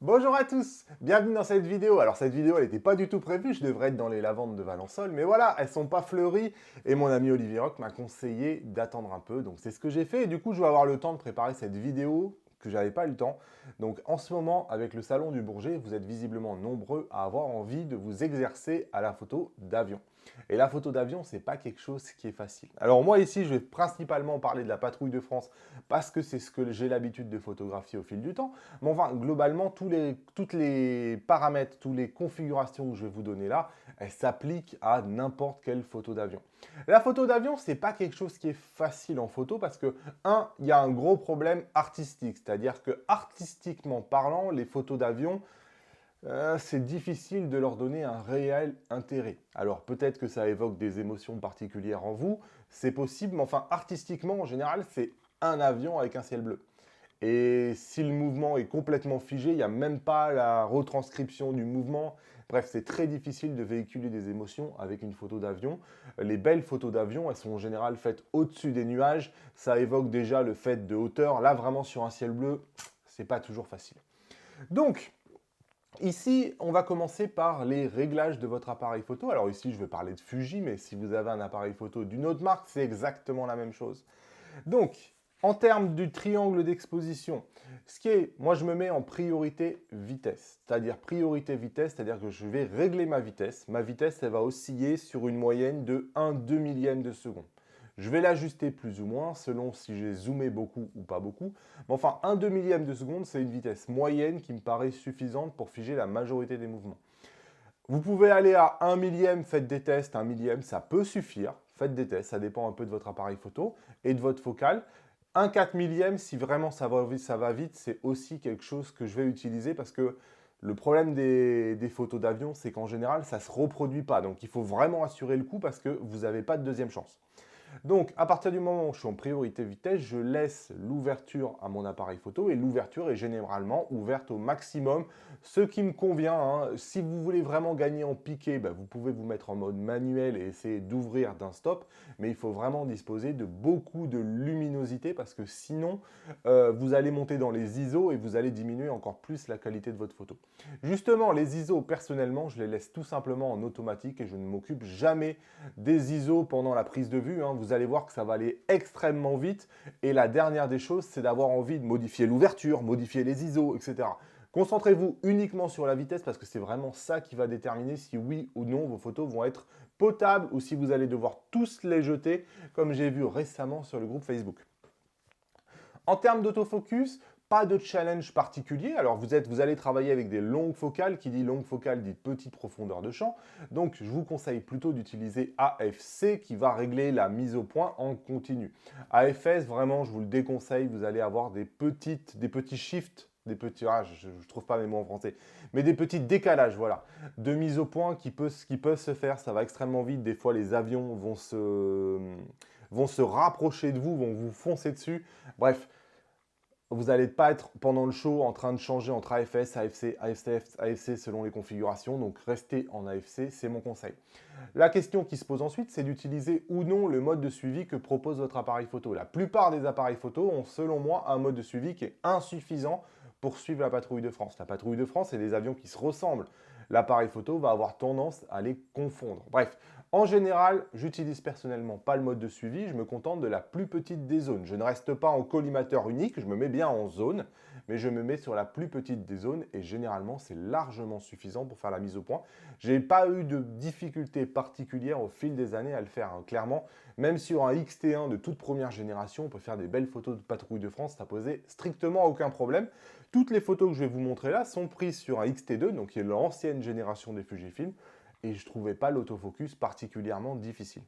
Bonjour à tous, bienvenue dans cette vidéo. Alors cette vidéo, elle n'était pas du tout prévue, je devrais être dans les lavandes de Valençol, mais voilà, elles sont pas fleuries et mon ami Olivier Roch m'a conseillé d'attendre un peu, donc c'est ce que j'ai fait et du coup je vais avoir le temps de préparer cette vidéo que j'avais pas eu le temps. Donc en ce moment, avec le salon du Bourget, vous êtes visiblement nombreux à avoir envie de vous exercer à la photo d'avion. Et la photo d'avion, c'est pas quelque chose qui est facile. Alors moi ici, je vais principalement parler de la patrouille de France parce que c'est ce que j'ai l'habitude de photographier au fil du temps. Mais enfin, globalement, toutes les paramètres, toutes les configurations que je vais vous donner là, elles s'appliquent à n'importe quelle photo d'avion. La photo d'avion, c'est pas quelque chose qui est facile en photo parce que, il y a un gros problème artistique. C'est-à-dire que, artistiquement parlant, les photos d'avion, c'est difficile de leur donner un réel intérêt. Alors peut-être que ça évoque des émotions particulières en vous, c'est possible, mais enfin artistiquement en général c'est un avion avec un ciel bleu. Et si le mouvement est complètement figé, il n'y a même pas la retranscription du mouvement. Bref, c'est très difficile de véhiculer des émotions avec une photo d'avion. Les belles photos d'avion, elles sont en général faites au-dessus des nuages. Ça évoque déjà le fait de hauteur. Là, vraiment sur un ciel bleu, c'est pas toujours facile. Donc, ici, on va commencer par les réglages de votre appareil photo. Alors ici, je vais parler de Fuji, mais si vous avez un appareil photo d'une autre marque, c'est exactement la même chose. Donc, en termes du triangle d'exposition, moi je me mets en priorité vitesse. C'est-à-dire priorité vitesse, c'est-à-dire que je vais régler ma vitesse. Ma vitesse, elle va osciller sur une moyenne de 1/2 millième de seconde. Je vais l'ajuster plus ou moins selon si j'ai zoomé beaucoup ou pas beaucoup. Mais enfin, 1/2 millième de seconde, c'est une vitesse moyenne qui me paraît suffisante pour figer la majorité des mouvements. Vous pouvez aller à 1 millième, faites des tests, 1 millième, ça peut suffire. Faites des tests, ça dépend un peu de votre appareil photo et de votre focale. 1 4 millième, si vraiment ça va vite, c'est aussi quelque chose que je vais utiliser parce que le problème des photos d'avion, c'est qu'en général, ça ne se reproduit pas. Donc, il faut vraiment assurer le coup parce que vous n'avez pas de deuxième chance. Donc, à partir du moment où je suis en priorité vitesse, je laisse l'ouverture à mon appareil photo et l'ouverture est généralement ouverte au maximum, ce qui me convient, hein. Si vous voulez vraiment gagner en piqué, vous pouvez vous mettre en mode manuel et essayer d'ouvrir d'un stop, mais il faut vraiment disposer de beaucoup de luminosité parce que sinon, vous allez monter dans les ISO et vous allez diminuer encore plus la qualité de votre photo. Justement, les ISO, personnellement, je les laisse tout simplement en automatique et je ne m'occupe jamais des ISO pendant la prise de vue, hein. Vous allez voir que ça va aller extrêmement vite. Et la dernière des choses, c'est d'avoir envie de modifier l'ouverture, modifier les ISO, etc. Concentrez-vous uniquement sur la vitesse parce que c'est vraiment ça qui va déterminer si oui ou non vos photos vont être potables ou si vous allez devoir tous les jeter, comme j'ai vu récemment sur le groupe Facebook. En termes d'autofocus, pas de challenge particulier. Alors vous allez travailler avec des longues focales. Qui dit longue focale dit petite profondeur de champ. Donc je vous conseille plutôt d'utiliser AFC qui va régler la mise au point en continu. AFS, vraiment, je vous le déconseille. Vous allez avoir des petits shifts, je ne trouve pas mes mots en français, mais des petits décalages, voilà, de mise au point qui peuvent se faire. Ça va extrêmement vite. Des fois, les avions vont se rapprocher de vous, vont vous foncer dessus. Bref, vous n'allez pas être pendant le show en train de changer entre AFS, AFC, AFCF, AFC selon les configurations. Donc restez en AFC, c'est mon conseil. La question qui se pose ensuite, c'est d'utiliser ou non le mode de suivi que propose votre appareil photo. La plupart des appareils photo ont, selon moi, un mode de suivi qui est insuffisant pour suivre la patrouille de France. La patrouille de France, c'est des avions qui se ressemblent. L'appareil photo va avoir tendance à les confondre. Bref, en général, j'utilise personnellement pas le mode de suivi, je me contente de la plus petite des zones. Je ne reste pas en collimateur unique, je me mets bien en zone, mais je me mets sur la plus petite des zones et généralement c'est largement suffisant pour faire la mise au point. J'ai pas eu de difficultés particulières au fil des années à le faire, hein. Clairement, même sur un XT1 de toute première génération, on peut faire des belles photos de patrouille de France, ça posait strictement aucun problème. Toutes les photos que je vais vous montrer là sont prises sur un XT2, donc qui est l'ancienne génération des Fujifilm, et je ne trouvais pas l'autofocus particulièrement difficile.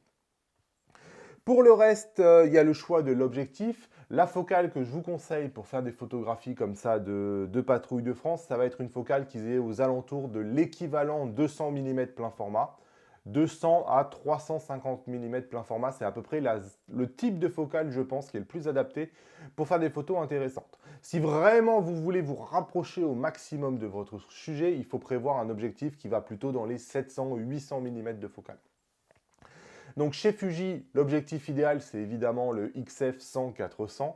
Pour le reste, il y a le choix de l'objectif. La focale que je vous conseille pour faire des photographies comme ça de patrouille de France, ça va être une focale qui est aux alentours de l'équivalent 200 mm plein format. 200 à 350 mm plein format, c'est à peu près le type de focale, je pense, qui est le plus adapté pour faire des photos intéressantes. Si vraiment vous voulez vous rapprocher au maximum de votre sujet, il faut prévoir un objectif qui va plutôt dans les 700 ou 800 mm de focale. Donc chez Fuji, l'objectif idéal, c'est évidemment le XF100-400.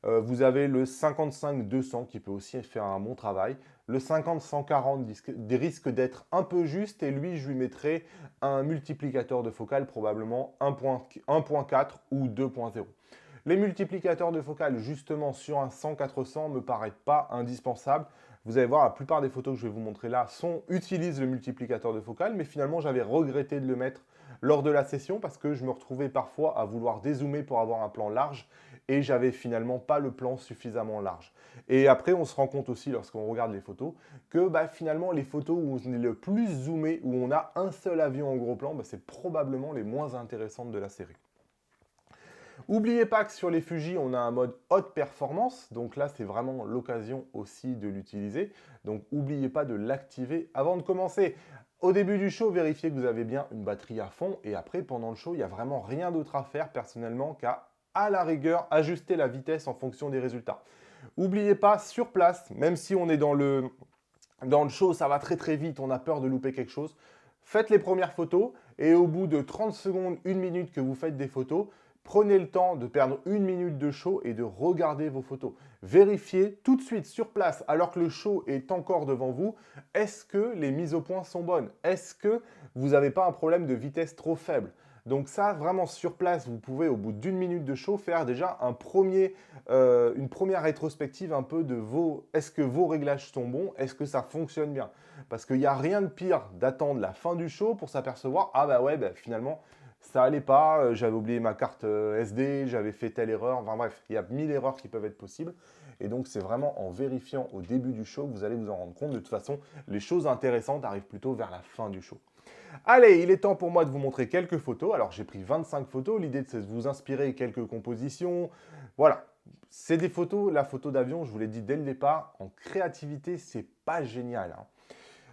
Vous avez le 55-200 qui peut aussi faire un bon travail. Le 50-140 risque d'être un peu juste et lui, je lui mettrai un multiplicateur de focale, probablement 1.4 ou 2.0. Les multiplicateurs de focale, justement, sur un 100-400 ne me paraissent pas indispensables. Vous allez voir, la plupart des photos que je vais vous montrer là utilisent le multiplicateur de focale, mais finalement, j'avais regretté de le mettre lors de la session parce que je me retrouvais parfois à vouloir dézoomer pour avoir un plan large et j'avais finalement pas le plan suffisamment large. Et après, on se rend compte aussi, lorsqu'on regarde les photos, que finalement, les photos où on est le plus zoomé, où on a un seul avion en gros plan, c'est probablement les moins intéressantes de la série. N'oubliez pas que sur les Fuji, on a un mode haute performance. Donc là, c'est vraiment l'occasion aussi de l'utiliser. Donc n'oubliez pas de l'activer avant de commencer. Au début du show, vérifiez que vous avez bien une batterie à fond. Et après, pendant le show, il n'y a vraiment rien d'autre à faire personnellement qu'à la rigueur, ajuster la vitesse en fonction des résultats. N'oubliez pas, sur place, même si on est dans le show, ça va très très vite, on a peur de louper quelque chose. Faites les premières photos et au bout de 30 secondes, 1 minute que vous faites des photos, prenez le temps de perdre 1 minute de show et de regarder vos photos. Vérifiez tout de suite sur place, alors que le show est encore devant vous, est-ce que les mises au point sont bonnes? Est-ce que vous n'avez pas un problème de vitesse trop faible? Donc ça, vraiment sur place, vous pouvez au bout d'1 minute de show faire déjà une première rétrospective un peu de est-ce que vos réglages sont bons? Est-ce que ça fonctionne bien? Parce qu'il n'y a rien de pire d'attendre la fin du show pour s'apercevoir, ah bah ouais, finalement, ça allait pas, j'avais oublié ma carte SD, j'avais fait telle erreur, enfin bref, il y a 1000 erreurs qui peuvent être possibles. Et donc, c'est vraiment en vérifiant au début du show que vous allez vous en rendre compte. De toute façon, les choses intéressantes arrivent plutôt vers la fin du show. Allez, il est temps pour moi de vous montrer quelques photos. Alors, j'ai pris 25 photos. L'idée, c'est de vous inspirer quelques compositions. Voilà, c'est des photos. La photo d'avion, je vous l'ai dit dès le départ, en créativité, c'est pas génial, hein.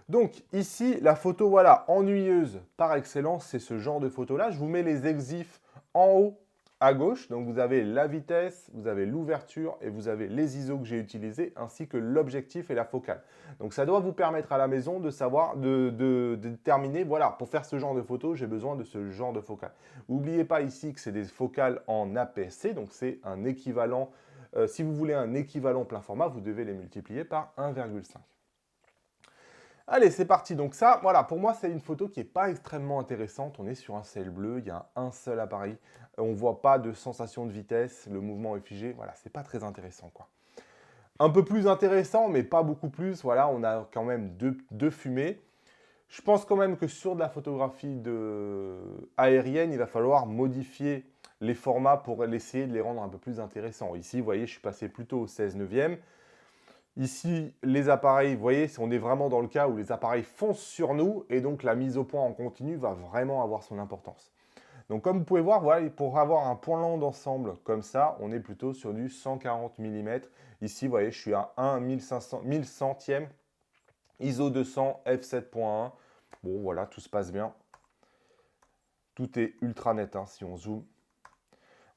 Donc ici, la photo, voilà, ennuyeuse par excellence, c'est ce genre de photo-là. Je vous mets les exifs en haut à gauche. Donc vous avez la vitesse, vous avez l'ouverture et vous avez les ISO que j'ai utilisés, ainsi que l'objectif et la focale. Donc ça doit vous permettre à la maison de savoir, de déterminer, voilà, pour faire ce genre de photo, j'ai besoin de ce genre de focale. N'oubliez pas ici que c'est des focales en APS-C, donc c'est un équivalent. Si vous voulez un équivalent plein format, vous devez les multiplier par 1,5. Allez, c'est parti. Donc ça, voilà, pour moi, c'est une photo qui n'est pas extrêmement intéressante. On est sur un ciel bleu, il y a un seul appareil. On ne voit pas de sensation de vitesse, le mouvement est figé. Voilà, c'est pas très intéressant, quoi. Un peu plus intéressant, mais pas beaucoup plus. Voilà, on a quand même deux fumées. Je pense quand même que sur de la photographie aérienne, il va falloir modifier les formats pour essayer de les rendre un peu plus intéressants. Ici, vous voyez, je suis passé plutôt au 16/9. Ici, les appareils, vous voyez, on est vraiment dans le cas où les appareils foncent sur nous et donc la mise au point en continu va vraiment avoir son importance. Donc comme vous pouvez voir, voilà, pour avoir un point long d'ensemble comme ça, on est plutôt sur du 140 mm. Ici, vous voyez, je suis à 1 1100e, ISO 200, f7.1. Bon, voilà, tout se passe bien. Tout est ultra net, hein, si on zoome.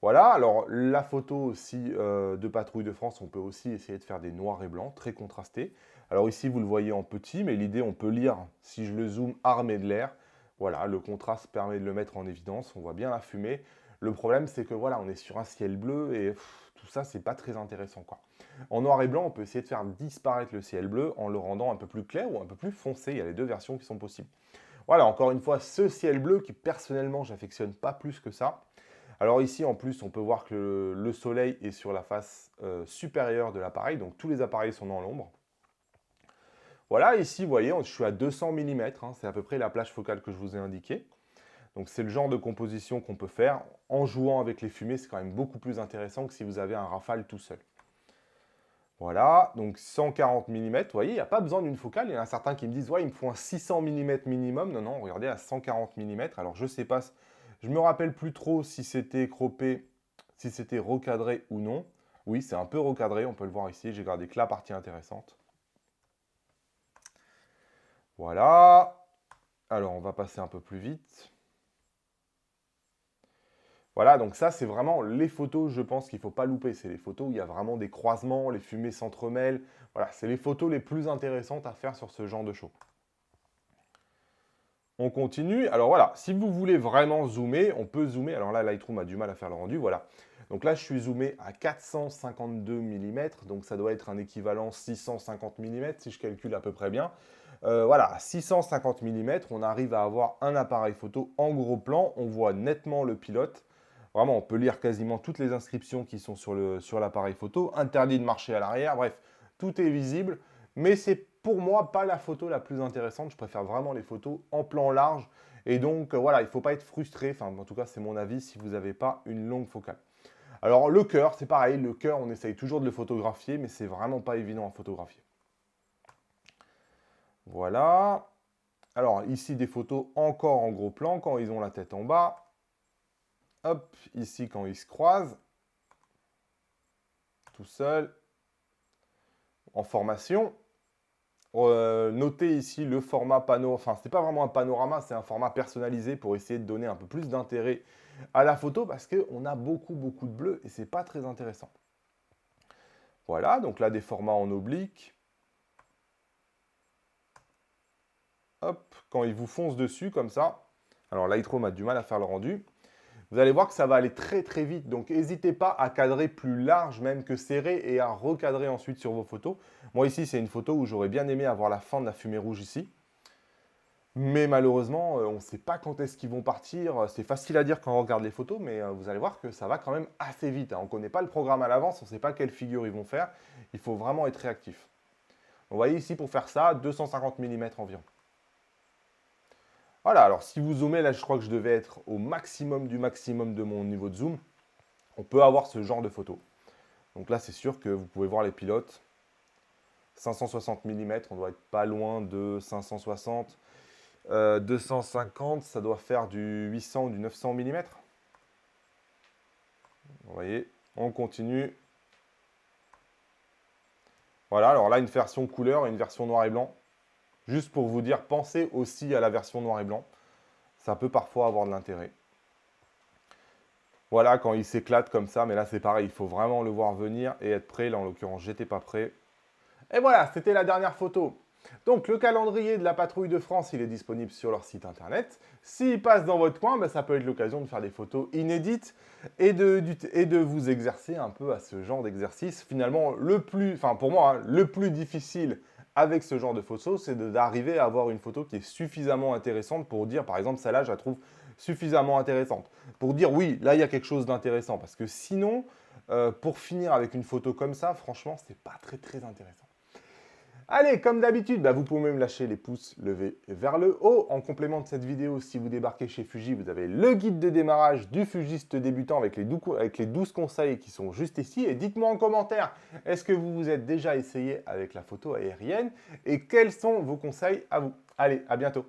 Voilà, alors la photo aussi de Patrouille de France, on peut aussi essayer de faire des noirs et blancs, très contrastés. Alors ici, vous le voyez en petit, mais l'idée, on peut lire, si je le zoome, armée de l'air. Voilà, le contraste permet de le mettre en évidence, on voit bien la fumée. Le problème, c'est que voilà, on est sur un ciel bleu et tout ça, c'est pas très intéressant, quoi. En noir et blanc, on peut essayer de faire disparaître le ciel bleu en le rendant un peu plus clair ou un peu plus foncé. Il y a les deux versions qui sont possibles. Voilà, encore une fois, ce ciel bleu qui, personnellement, j'affectionne pas plus que ça. Alors ici, en plus, on peut voir que le soleil est sur la face supérieure de l'appareil, donc tous les appareils sont dans l'ombre. Voilà, ici, vous voyez, je suis à 200 mm, hein, c'est à peu près la plage focale que je vous ai indiquée. Donc c'est le genre de composition qu'on peut faire. En jouant avec les fumées, c'est quand même beaucoup plus intéressant que si vous avez un Rafale tout seul. Voilà, donc 140 mm, vous voyez, il n'y a pas besoin d'une focale. Il y en a certains qui me disent, ouais, il me faut un 600 mm minimum. Non, non, regardez, à 140 mm. Alors je ne sais pas, je ne me rappelle plus trop si c'était croppé, si c'était recadré ou non. Oui, c'est un peu recadré, on peut le voir ici. J'ai gardé que la partie intéressante. Voilà. Alors, on va passer un peu plus vite. Voilà, donc ça, c'est vraiment les photos, je pense qu'il ne faut pas louper. C'est les photos où il y a vraiment des croisements, les fumées s'entremêlent. Voilà, c'est les photos les plus intéressantes à faire sur ce genre de show. On continue. Alors voilà, si vous voulez vraiment zoomer, on peut zoomer. Alors là, Lightroom a du mal à faire le rendu, voilà. Donc là, je suis zoomé à 452 mm, donc ça doit être un équivalent 650 mm, si je calcule à peu près bien. Voilà, à 650 mm, on arrive à avoir un appareil photo en gros plan, on voit nettement le pilote. Vraiment, on peut lire quasiment toutes les inscriptions qui sont sur l'appareil photo. Interdit de marcher à l'arrière, bref, tout est visible. Mais c'est pour moi pas la photo la plus intéressante. Je préfère vraiment les photos en plan large. Et donc, voilà, il ne faut pas être frustré. Enfin, en tout cas, c'est mon avis si vous n'avez pas une longue focale. Alors, le cœur, c'est pareil. Le cœur, on essaye toujours de le photographier, mais c'est vraiment pas évident à photographier. Voilà. Alors, ici, des photos encore en gros plan quand ils ont la tête en bas. Hop, ici, quand ils se croisent. Tout seul. En formation. Notez ici le format panneau, enfin c'est pas vraiment un panorama, c'est un format personnalisé pour essayer de donner un peu plus d'intérêt à la photo parce qu'on a beaucoup de bleu et c'est pas très intéressant. Voilà, donc là des formats en oblique. Hop, quand ils vous foncent dessus comme ça, alors Lightroom a du mal à faire le rendu, vous allez voir que ça va aller très vite, donc n'hésitez pas à cadrer plus large même que serré et à recadrer ensuite sur vos photos. Moi ici c'est une photo où j'aurais bien aimé avoir la fin de la fumée rouge ici. Mais malheureusement, on ne sait pas quand est-ce qu'ils vont partir. C'est facile à dire quand on regarde les photos, mais vous allez voir que ça va quand même assez vite. On ne connaît pas le programme à l'avance, on ne sait pas quelle figure ils vont faire. Il faut vraiment être réactif. Vous voyez ici, pour faire ça, 250 mm environ. Voilà, alors si vous zoomez, là je crois que je devais être au maximum du maximum de mon niveau de zoom. On peut avoir ce genre de photo. Donc là, c'est sûr que vous pouvez voir les pilotes. 560 mm, on doit être pas loin de 560. 250, ça doit faire du 800 ou du 900 mm. Vous voyez, on continue. Voilà, alors là, une version couleur et une version noir et blanc. Juste pour vous dire, pensez aussi à la version noir et blanc. Ça peut parfois avoir de l'intérêt. Voilà, quand il s'éclate comme ça, mais là, c'est pareil, il faut vraiment le voir venir et être prêt. Là, en l'occurrence, j'étais pas prêt. Et voilà, c'était la dernière photo. Donc, le calendrier de la Patrouille de France, il est disponible sur leur site internet. S'il passe dans votre coin, ça peut être l'occasion de faire des photos inédites et de vous exercer un peu à ce genre d'exercice. Finalement, pour moi, le plus difficile avec ce genre de photos, c'est d'arriver à avoir une photo qui est suffisamment intéressante pour dire, par exemple, celle-là, je la trouve suffisamment intéressante. Pour dire, oui, là, il y a quelque chose d'intéressant. Parce que sinon, pour finir avec une photo comme ça, franchement, c'est pas très intéressant. Allez, comme d'habitude, vous pouvez même lâcher les pouces levés vers le haut. En complément de cette vidéo, si vous débarquez chez Fuji, vous avez le guide de démarrage du fugiste débutant avec les 12 conseils qui sont juste ici. Et dites-moi en commentaire, est-ce que vous vous êtes déjà essayé avec la photo aérienne et quels sont vos conseils à vous? Allez, à bientôt.